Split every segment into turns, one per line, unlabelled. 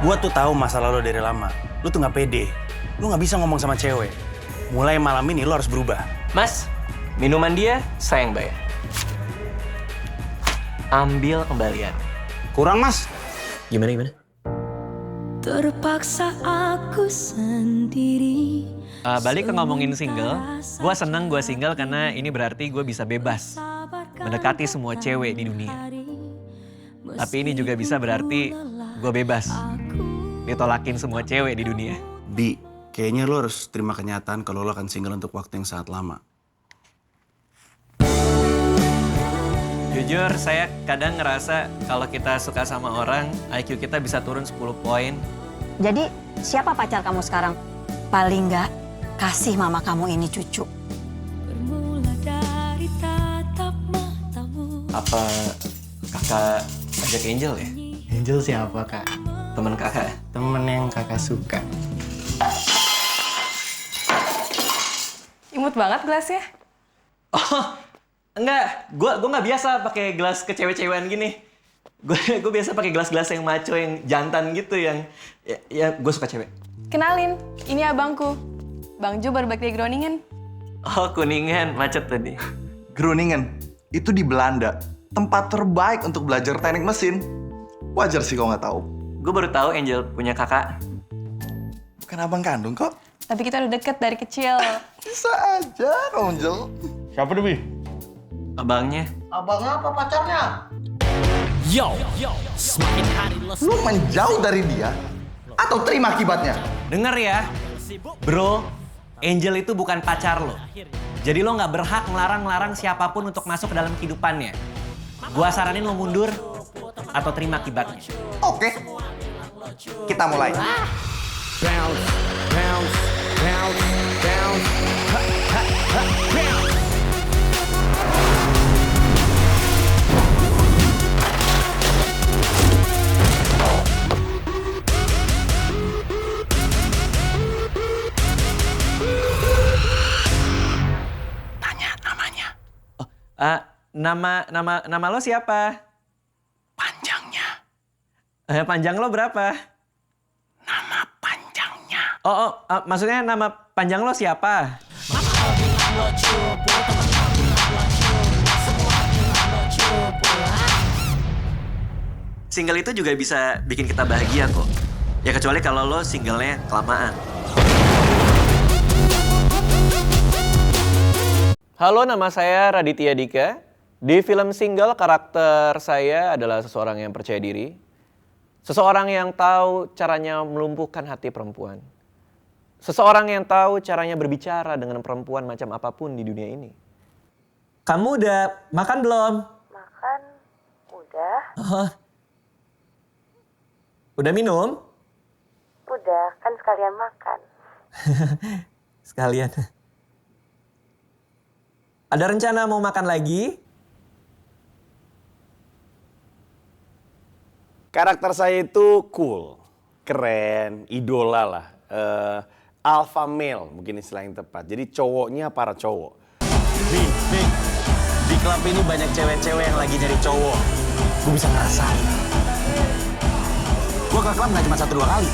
Gua tuh tahu masalah lo dari lama. Lu tuh nggak pede. Lu nggak bisa ngomong sama cewek. Mulai malam ini lo harus berubah.
Mas, minuman dia saya yang bayar. Ambil kembalian.
Kurang, Mas.
Gimana?
Terpaksa aku sendiri.
Balik ke ngomongin single, gue seneng gue single karena ini berarti gue bisa bebas mendekati semua cewek di dunia. Tapi ini juga bisa berarti gue bebas ditolakin semua cewek di dunia.
Bi, kayaknya lo harus terima kenyataan kalau lo akan single untuk waktu yang sangat lama.
Jujur, saya kadang ngerasa kalau kita suka sama orang, IQ kita bisa turun 10 poin.
Jadi siapa pacar kamu sekarang? Paling nggak kasih mama kamu ini cucu.
Bermula dari tatap matamu.
Apa kakak ajak Angel ya?
Angel siapa, Kak?
Temen kakak?
Temen yang kakak suka.
Imut banget gelasnya.
Oh, enggak. Gue nggak biasa pakai gelas kecewe-cewean gini. Gue biasa pakai gelas-gelas yang maco, yang jantan gitu, yang ya gue suka cewek.
Kenalin, ini abangku. Bang Jo baru balik dari Groningen.
Oh, Kuningan, macet tadi.
Groningen, itu di Belanda. Tempat terbaik untuk belajar teknik mesin. Wajar sih kau nggak tahu.
Gue baru tahu Angel punya kakak.
Bukan abang kandung kok.
Tapi kita udah deket dari kecil.
Bisa aja, kau Angel.
Siapa tuh, Bi?
Abangnya.
Abang apa pacarnya?
Yo, semakin hari lo
Lu menjauh dari dia atau terima akibatnya?
Denger ya, bro, Angel itu bukan pacar lo. Jadi lo nggak berhak ngelarang-larang siapapun untuk masuk ke dalam kehidupannya. Gua saranin lo mundur atau terima akibatnya.
Oke, kita mulai.
bounce, bounce, bounce, bounce, ha, ha, ha, bounce.
Tanya namanya.
Nama lo siapa?
Panjangnya.
Panjang lo berapa?
Nama panjangnya.
Maksudnya nama panjang lo siapa? Single itu juga bisa bikin kita bahagia kok. Ya kecuali kalau lo singlenya kelamaan. Halo, nama saya Raditya Dika. Di film Single, karakter saya adalah seseorang yang percaya diri. Seseorang yang tahu caranya melumpuhkan hati perempuan. Seseorang yang tahu caranya berbicara dengan perempuan macam apapun di dunia ini. Kamu udah makan belum?
Makan, udah.
Udah minum?
Udah, kan sekalian makan.
Sekalian. Ada rencana mau makan lagi?
Karakter saya itu cool, keren, idola lah. Alpha male mungkin istilah yang tepat. Jadi cowoknya para cowok.
Bi, di klub ini banyak cewek-cewek yang lagi nyari cowok. Gue bisa ngerasain. Gue ke klub nggak cuma 1-2 kali.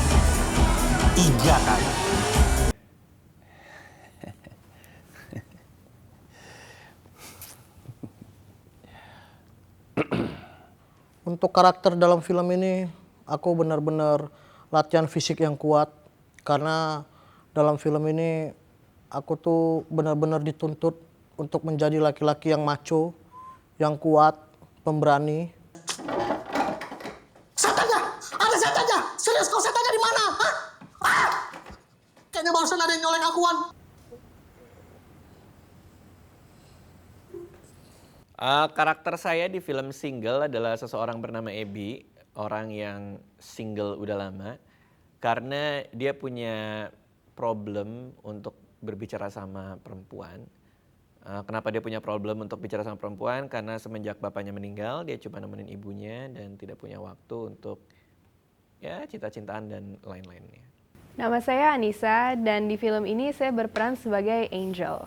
3 kali.
Untuk karakter dalam film ini, aku benar-benar latihan fisik yang kuat. Karena dalam film ini, aku tuh benar-benar dituntut untuk menjadi laki-laki yang macho, yang kuat, pemberani.
Setannya! Ada setannya! Serius kau setannya di mana? Hah? Ah! Kayaknya barusan ada yang nyoleng akuan.
Karakter saya di film Single adalah seseorang bernama Ebi, orang yang single udah lama, karena dia punya problem untuk berbicara sama perempuan. Kenapa dia punya problem untuk bicara sama perempuan? Karena semenjak bapaknya meninggal, dia cuma nemenin ibunya dan tidak punya waktu untuk ya cinta-cintaan dan lain-lainnya.
Nama saya Anissa dan di film ini saya berperan sebagai Angel.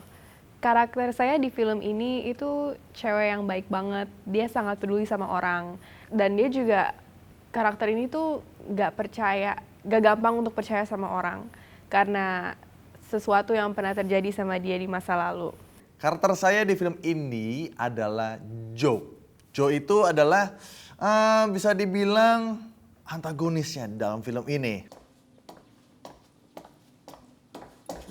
Karakter saya di film ini itu cewek yang baik banget. Dia sangat peduli sama orang. Dan dia juga karakter ini tuh gak gampang untuk percaya sama orang karena sesuatu yang pernah terjadi sama dia di masa lalu.
Karakter saya di film ini adalah Joe. Joe itu adalah bisa dibilang antagonisnya dalam film ini.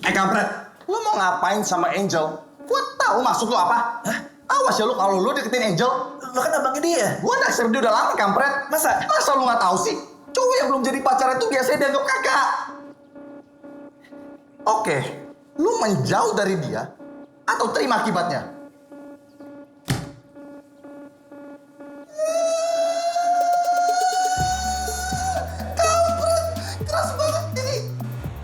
Kampret, lu mau ngapain sama Angel? Gua tahu maksud lu apa. Hah? Awas ya lu kalau lu deketin Angel. Lu kan abangnya dia. Gua naksir dia udah lama, kampret. Masa lu nggak tahu sih? Cowok yang belum jadi pacar itu biasanya dianggap kakak. Oke, lu menjauh dari dia atau terima akibatnya? Kampret, keras banget ini.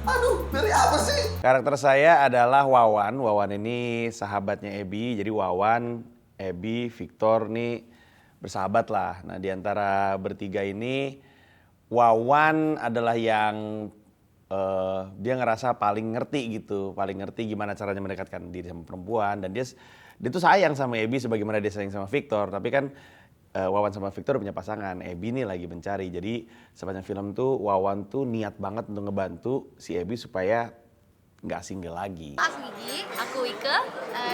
Aduh, dari apa sih?
Karakter saya adalah Wawan. Wawan ini sahabatnya Abby. Jadi Wawan, Abby, Victor nih bersahabat lah. Nah, di antara bertiga ini Wawan adalah yang dia ngerasa paling ngerti gitu, paling ngerti gimana caranya mendekatkan diri sama perempuan, dan dia tuh sayang sama Abby sebagaimana dia sayang sama Victor. Tapi kan Wawan sama Victor punya pasangan, Abby nih lagi mencari. Jadi sepanjang film tuh Wawan tuh niat banget untuk ngebantu si Abby supaya nggak single lagi.
Aku Gigi, aku Wike.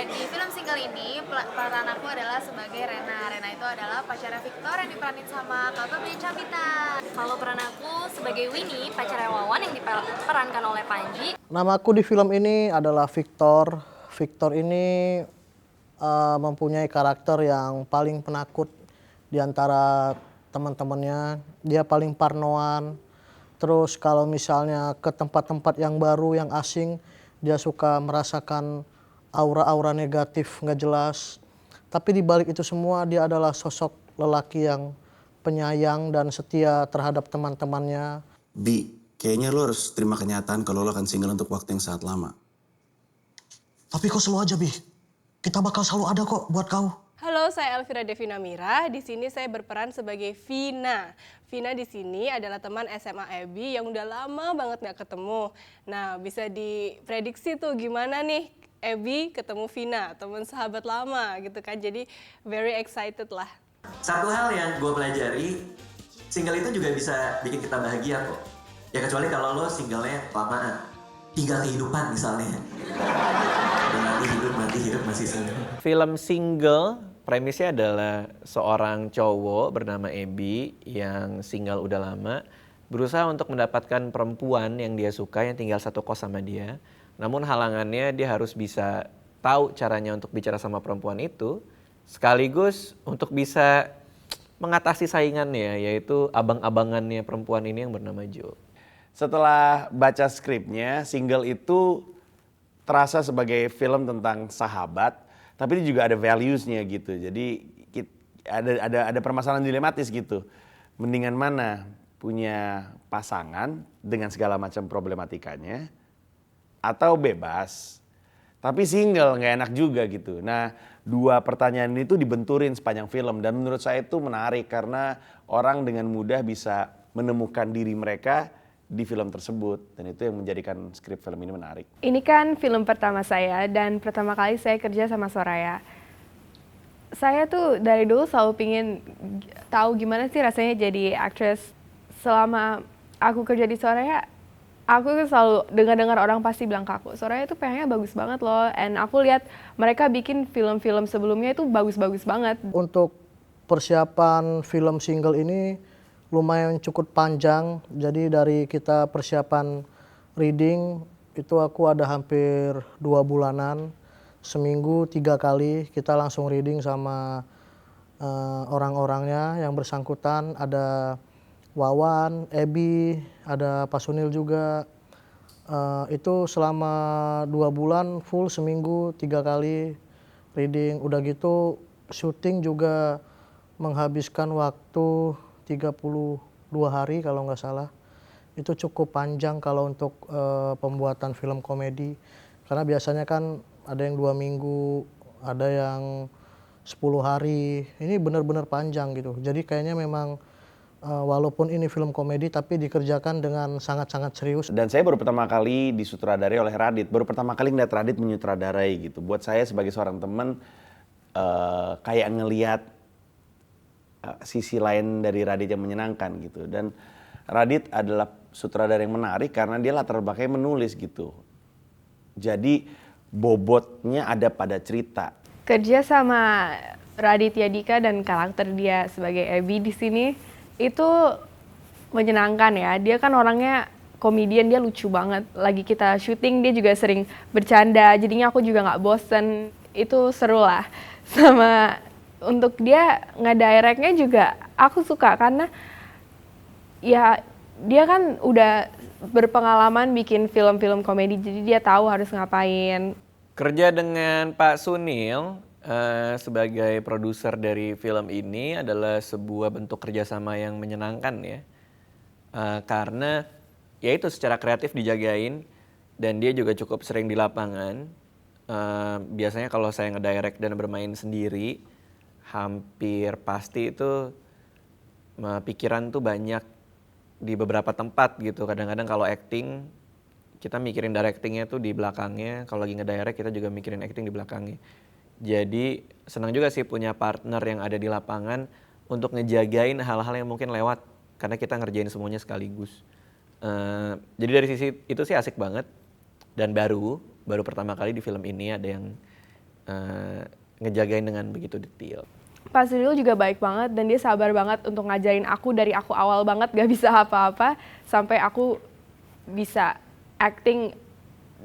Di film single ini peran aku adalah sebagai Rena. Rena itu adalah pacarnya Victor yang diperanin sama Kakak Bia Cavita. Kalau peran aku sebagai Winnie, pacarnya Wawan yang diperankan oleh Panji.
Namaku di film ini adalah Victor. Victor ini mempunyai karakter yang paling penakut di antara teman-temannya. Dia paling parnoan. Terus kalau misalnya ke tempat-tempat yang baru, yang asing, dia suka merasakan aura-aura negatif, nggak jelas. Tapi di balik itu semua dia adalah sosok lelaki yang penyayang dan setia terhadap teman-temannya.
Bi, kayaknya lo harus terima kenyataan kalau lo akan single untuk waktu yang sangat lama.
Tapi kok selalu aja, Bi. Kita bakal selalu ada kok buat kau.
Halo, saya Elvira Devina Mira. Di sini saya berperan sebagai Vina. Vina di sini adalah teman SMA Abby yang udah lama banget nggak ketemu. Nah, bisa diprediksi tuh gimana nih Abby ketemu Vina, teman sahabat lama gitu kan. Jadi very excited lah.
Satu hal yang gue pelajari, single itu juga bisa bikin kita bahagia kok. Ya kecuali kalau lo singlenya kelamaan. 3 kehidupan misalnya. Mati hidup masih single.
Film Single premisnya adalah seorang cowok bernama Abby yang single udah lama, berusaha untuk mendapatkan perempuan yang dia suka yang tinggal satu kos sama dia. Namun halangannya dia harus bisa tahu caranya untuk bicara sama perempuan itu, sekaligus untuk bisa mengatasi saingannya, yaitu abang-abangannya perempuan ini yang bernama Joe.
Setelah baca skripnya, Single itu terasa sebagai film tentang sahabat, tapi ini juga ada values-nya gitu. Jadi ada permasalahan dilematis gitu. Mendingan mana punya pasangan dengan segala macam problematikanya, atau bebas tapi single, nggak enak juga gitu. Nah, 2 pertanyaan itu dibenturin sepanjang film, dan menurut saya itu menarik karena orang dengan mudah bisa menemukan diri mereka di film tersebut, dan itu yang menjadikan skrip film ini menarik.
Ini kan film pertama saya dan pertama kali saya kerja sama Soraya. Saya tuh dari dulu selalu pingin tahu gimana sih rasanya jadi aktris. Selama aku kerja di Soraya, aku selalu dengar orang pasti bilang ke aku, Soraya itu pengennya bagus banget loh. And aku lihat mereka bikin film-film sebelumnya itu bagus-bagus banget.
Untuk persiapan film Single ini lumayan cukup panjang. Jadi dari kita persiapan reading itu aku ada hampir 2 bulanan. Seminggu 3 kali kita langsung reading sama orang-orangnya yang bersangkutan. Ada Wawan, Abby, ada Pak Sunil juga. Itu selama 2 bulan full, seminggu 3 kali reading. Udah gitu syuting juga menghabiskan waktu 32 hari kalau nggak salah. Itu cukup panjang kalau untuk pembuatan film komedi. Karena biasanya kan ada yang 2 minggu, ada yang 10 hari. Ini benar-benar panjang gitu. Jadi kayaknya memang walaupun ini film komedi tapi dikerjakan dengan sangat-sangat serius.
Dan saya baru pertama kali disutradarai oleh Radit. Baru pertama kali ngeliat Radit menyutradarai gitu. Buat saya sebagai seorang teman kayak ngelihat sisi lain dari Radit yang menyenangkan gitu. Dan Radit adalah sutradara yang menarik karena dia latar belakangnya menulis gitu. Jadi bobotnya ada pada cerita.
Kerja sama Raditya Dika dan karakter dia sebagai Abby di sini itu menyenangkan ya. Dia kan orangnya komedian, dia lucu banget. Lagi kita syuting dia juga sering bercanda, jadinya aku juga nggak bosen. Itu seru lah. Sama untuk dia nge-directnya juga aku suka karena ya dia kan udah berpengalaman bikin film-film komedi, jadi dia tahu harus ngapain.
Kerja dengan Pak Sunil sebagai produser dari film ini adalah sebuah bentuk kerjasama yang menyenangkan ya. Karena ya itu secara kreatif dijagain dan dia juga cukup sering di lapangan. Biasanya kalau saya ngedirect dan bermain sendiri, hampir pasti itu pikiran tuh banyak di beberapa tempat gitu. Kadang-kadang kalau acting, kita mikirin directingnya tuh di belakangnya. Kalau lagi ngedirect kita juga mikirin acting di belakangnya. Jadi senang juga sih punya partner yang ada di lapangan untuk ngejagain hal-hal yang mungkin lewat. Karena kita ngerjain semuanya sekaligus. Jadi dari sisi itu sih asik banget. Dan baru pertama kali di film ini ada yang ngejagain dengan begitu detail.
Pak Sunil juga baik banget dan dia sabar banget untuk ngajarin aku dari aku awal banget gak bisa apa-apa sampai aku bisa acting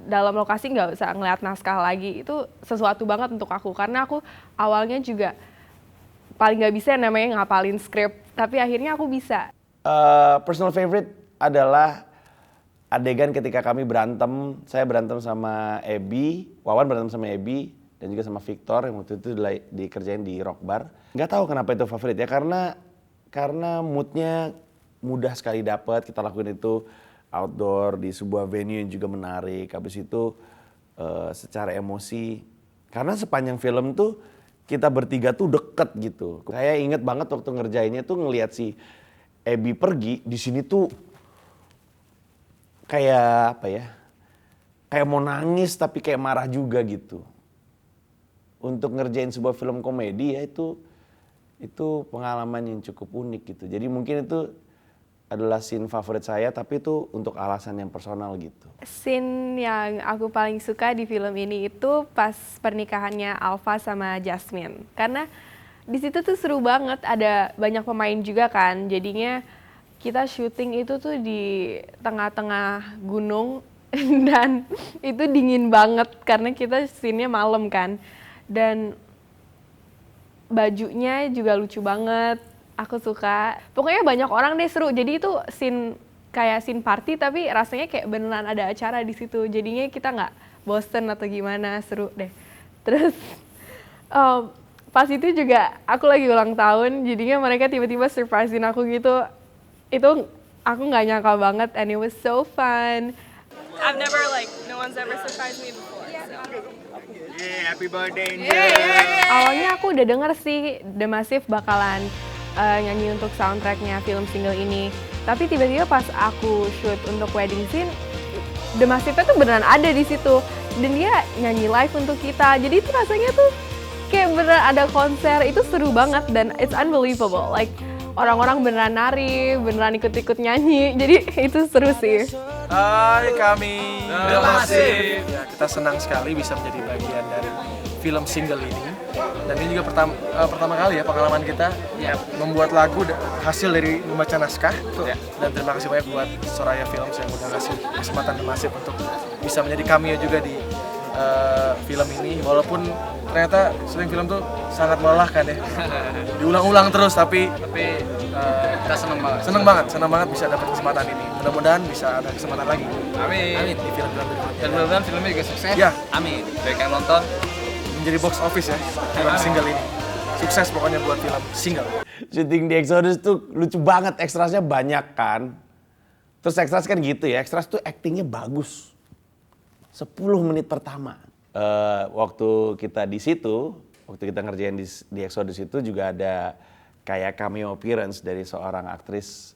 dalam lokasi nggak usah ngeliat naskah lagi. Itu sesuatu banget untuk aku karena aku awalnya juga paling nggak bisa namanya ngapalin skrip, tapi akhirnya aku bisa.
Personal favorite adalah adegan ketika kami berantem, saya berantem sama Abby, Wawan berantem sama Abby, dan juga sama Victor yang waktu itu dikerjain di Rock Bar. Nggak tahu kenapa itu favorit ya, karena moodnya mudah sekali dapat. Kita lakuin itu outdoor di sebuah venue yang juga menarik. Habis itu secara emosi, karena sepanjang film tuh kita bertiga tuh deket gitu. Saya inget banget waktu ngerjainnya tuh ngelihat si Abby pergi di sini tuh kayak apa ya? Kayak mau nangis tapi kayak marah juga gitu. Untuk ngerjain sebuah film komedi ya itu pengalaman yang cukup unik gitu. Jadi mungkin itu adalah scene favorit saya, tapi itu untuk alasan yang personal gitu.
Scene yang aku paling suka di film ini itu pas pernikahannya Alpha sama Jasmine. Karena di situ tuh seru banget, ada banyak pemain juga kan. Jadinya kita syuting itu tuh di tengah-tengah gunung dan itu dingin banget karena kita scene-nya malam kan. Dan bajunya juga lucu banget, aku suka. Pokoknya banyak orang deh seru, jadi itu kayak scene party tapi rasanya kayak beneran ada acara di situ. Jadinya kita nggak bosen atau gimana, seru deh. Terus pas itu juga aku lagi ulang tahun, jadinya mereka tiba-tiba surprisein aku gitu. Itu aku nggak nyangka banget and it was so fun.
I've never no one's ever surprised me before.
Yeah, happy birthday
Awalnya aku udah denger sih The Massive bakalan nyanyi untuk soundtracknya film single ini. Tapi tiba-tiba pas aku shoot untuk wedding scene, The Massive-nya tuh beneran ada di situ. Dan dia nyanyi live untuk kita. Jadi itu rasanya tuh kayak beneran ada konser. Itu seru banget dan it's unbelievable. Like orang-orang beneran nari, beneran ikut-ikut nyanyi. Jadi itu seru sih.
Hai kami The Massive. Ya, kita senang sekali bisa menjadi bagian dari film single ini. Dan ini juga pertama kali ya pengalaman kita membuat lagu hasil dari membaca naskah. Dan terima kasih banyak buat Soraya Films yang udah ngasih kesempatan The Massive untuk bisa menjadi cameo juga di film ini. Walaupun ternyata syuting film tuh sangat melelahkan ya. Diulang-ulang terus tapi kita seneng banget bisa dapat kesempatan ini. Mudah-mudahan bisa ada kesempatan lagi. Amin. Di film-film berikutnya. Dan mudah-mudahan filmnya juga sukses. Ya. Amin. Baik yang nonton menjadi box office ya film single ini. Sukses pokoknya buat film single.
Syuting di Exodus tuh lucu banget, ekstrasnya banyak kan. Terus ekstras kan gitu ya, ekstras tuh actingnya bagus. 10 menit pertama. Waktu kita di situ, waktu kita ngerjain di Exodus itu juga ada kayak cameo appearance dari seorang aktris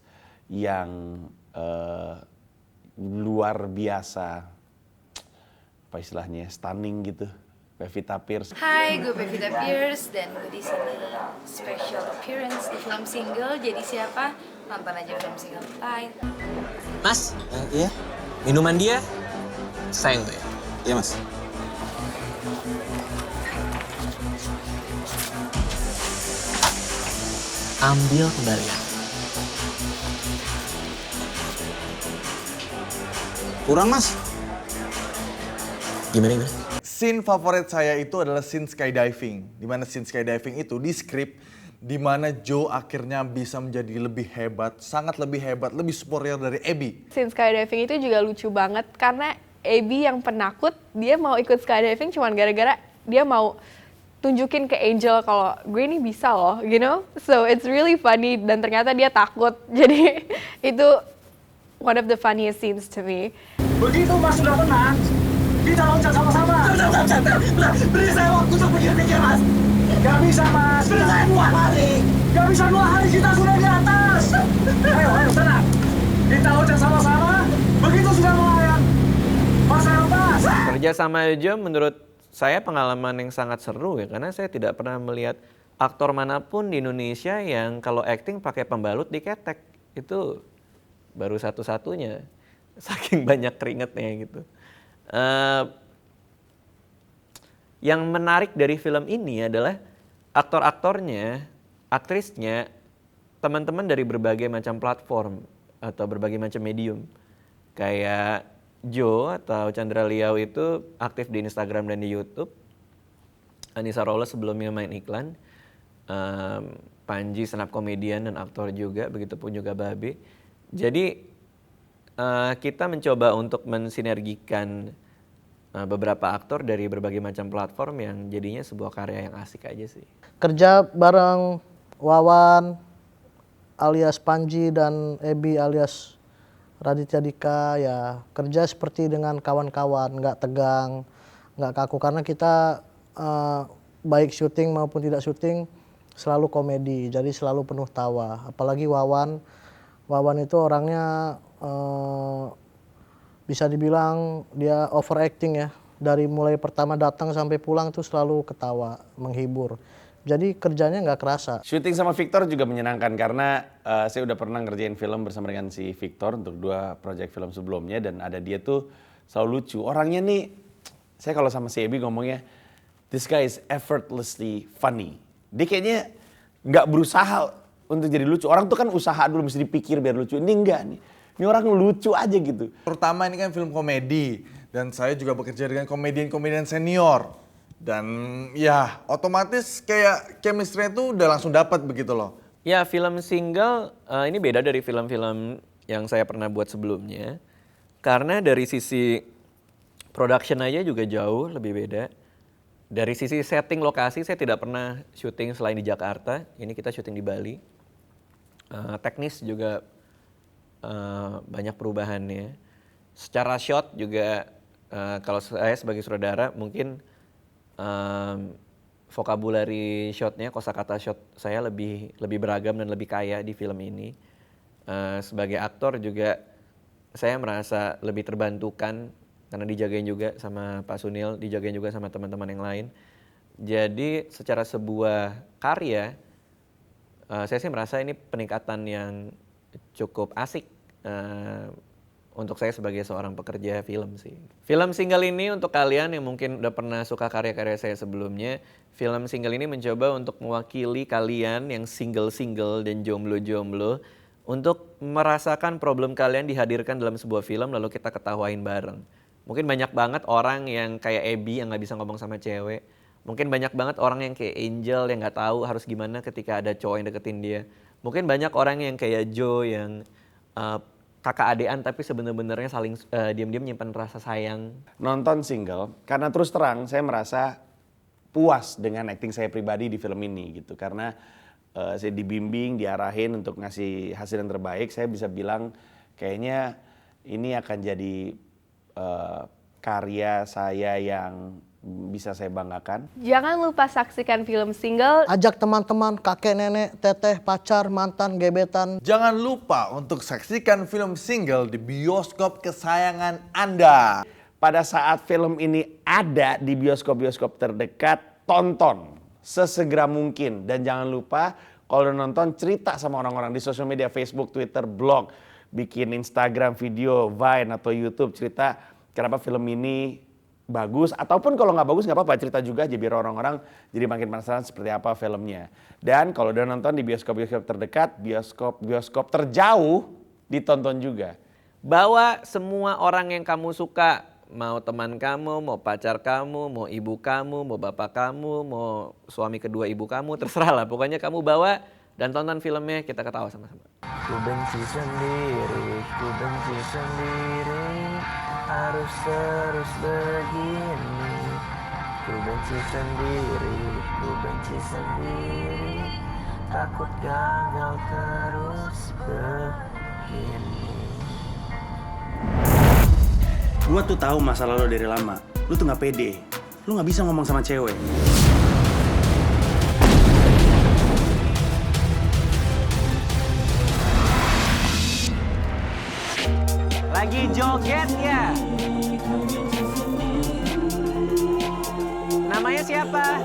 yang luar biasa, apa istilahnya, stunning gitu. Pevita Pierce.
Hai, gue Pevita Pierce dan gue di sini special appearance di film single. Jadi siapa? Nonton aja film single Tide.
Mas, iya. Minuman dia sayang tuh ya? Iya mas. Ambil kembalian. Kurang mas. Gimana?
Scene favorit saya itu adalah scene skydiving. Dimana scene skydiving itu di skrip, dimana Joe akhirnya bisa menjadi lebih hebat, sangat lebih hebat, lebih superior dari Abby.
Scene skydiving itu juga lucu banget karena Abby yang penakut, dia mau ikut skydiving cuman gara-gara dia mau tunjukin ke Angel kalau gue ini bisa loh, you know? So it's really funny dan ternyata dia takut. Jadi itu one of the funniest scenes to me.
Begitu Mas sudah tenang, kita loncat sama-sama. Beri saya waktu untuk pikir-pikir Mas. Gak bisa Mas. Beri saya 2 hari. Gak bisa 2 hari, kita sudah di atas. Ayo tenang. Kita loncat sama-sama. Begitu sudah melayang, Mas lepas.
Kerja sama Joe menurut saya pengalaman yang sangat seru ya, karena saya tidak pernah melihat aktor manapun di Indonesia yang kalau acting pakai pembalut diketek. Itu baru satu-satunya, saking banyak keringetnya gitu. Yang menarik dari film ini adalah aktor-aktornya, aktrisnya, teman-teman dari berbagai macam platform atau berbagai macam medium. Kayak Joe atau Chandra Liao itu aktif di Instagram dan di YouTube. Anissa Rowles sebelumnya main iklan. Panji stand up comedian dan aktor juga, begitupun juga Babe. Jadi kita mencoba untuk mensinergikan beberapa aktor dari berbagai macam platform yang jadinya sebuah karya yang asik aja sih.
Kerja bareng Wawan alias Panji dan Abby alias Raditya Dika, ya kerja seperti dengan kawan-kawan, nggak tegang, nggak kaku, karena kita baik syuting maupun tidak syuting selalu komedi, jadi selalu penuh tawa. Apalagi Wawan itu orangnya bisa dibilang dia overacting ya, dari mulai pertama datang sampai pulang tuh selalu ketawa, menghibur. Jadi kerjanya nggak kerasa.
Syuting sama Victor juga menyenangkan karena saya udah pernah ngerjain film bersama dengan si Victor untuk 2 proyek film sebelumnya, dan ada dia tuh selalu lucu. Orangnya nih, saya kalau sama si Abby ngomongnya, this guy is effortlessly funny. Dia kayaknya nggak berusaha untuk jadi lucu. Orang tuh kan usaha dulu, mesti dipikir biar lucu. Ini enggak nih. Ini orang lucu aja gitu.
Terutama ini kan film komedi, dan saya juga bekerja dengan komedian-komedian senior. Dan ya otomatis kayak chemistry itu udah langsung dapat begitu loh.
Ya, film single ini beda dari film-film yang saya pernah buat sebelumnya. Karena dari sisi production aja juga jauh lebih beda. Dari sisi setting lokasi saya tidak pernah syuting selain di Jakarta. Ini kita syuting di Bali. Teknis juga banyak perubahannya. Secara shot juga kalau saya sebagai sutradara mungkin vocabulary shotnya, kosakata shot saya lebih beragam dan lebih kaya di film ini. Sebagai aktor juga saya merasa lebih terbantukan karena dijagain juga sama Pak Sunil, dijagain juga sama teman-teman yang lain. Jadi secara sebuah karya, saya sih merasa ini peningkatan yang cukup asik untuk saya sebagai seorang pekerja film sih. Film single ini untuk kalian yang mungkin udah pernah suka karya-karya saya sebelumnya, film single ini mencoba untuk mewakili kalian yang single-single dan jomblo-jomblo untuk merasakan problem kalian dihadirkan dalam sebuah film lalu kita ketawain bareng. Mungkin banyak banget orang yang kayak Abby yang gak bisa ngomong sama cewek. Mungkin banyak banget orang yang kayak Angel yang gak tahu harus gimana ketika ada cowok yang deketin dia. Mungkin banyak orang yang kayak Joe yang kakak adean tapi sebenarnya saling diam-diam nyimpan rasa sayang.
Nonton single, karena terus terang saya merasa puas dengan acting saya pribadi di film ini gitu. Karena saya dibimbing, diarahin untuk ngasih hasil yang terbaik. Saya bisa bilang kayaknya ini akan jadi karya saya yang bisa saya banggakan.
Jangan lupa saksikan film single.
Ajak teman-teman, kakek, nenek, teteh, pacar, mantan, gebetan.
Jangan lupa untuk saksikan film single di bioskop kesayangan Anda.
pada saat film ini ada di bioskop-bioskop terdekat, tonton sesegera mungkin. Dan jangan lupa kalau udah nonton, cerita sama orang-orang di sosial media, Facebook, Twitter, blog, bikin Instagram, video, Vine atau YouTube, cerita kenapa film ini bagus, ataupun kalau nggak bagus nggak apa-apa, cerita juga aja biar orang-orang jadi makin penasaran seperti apa filmnya. Dan kalau udah nonton di bioskop-bioskop terdekat, bioskop-bioskop terjauh ditonton juga.
Bawa semua orang yang kamu suka, mau teman kamu, mau pacar kamu, mau ibu kamu, mau bapak kamu, mau suami kedua ibu kamu, terserah lah. Pokoknya kamu bawa dan tonton filmnya, kita ketawa sama-sama.
Ku benci sendiri, harus terus begini. Ku benci sendiri, takut gagal terus begini.
Gua tuh tahu masalah lo dari lama. Lu tuh nggak pede. Lu nggak bisa ngomong sama cewek.
Lagi joget ya? Namanya siapa?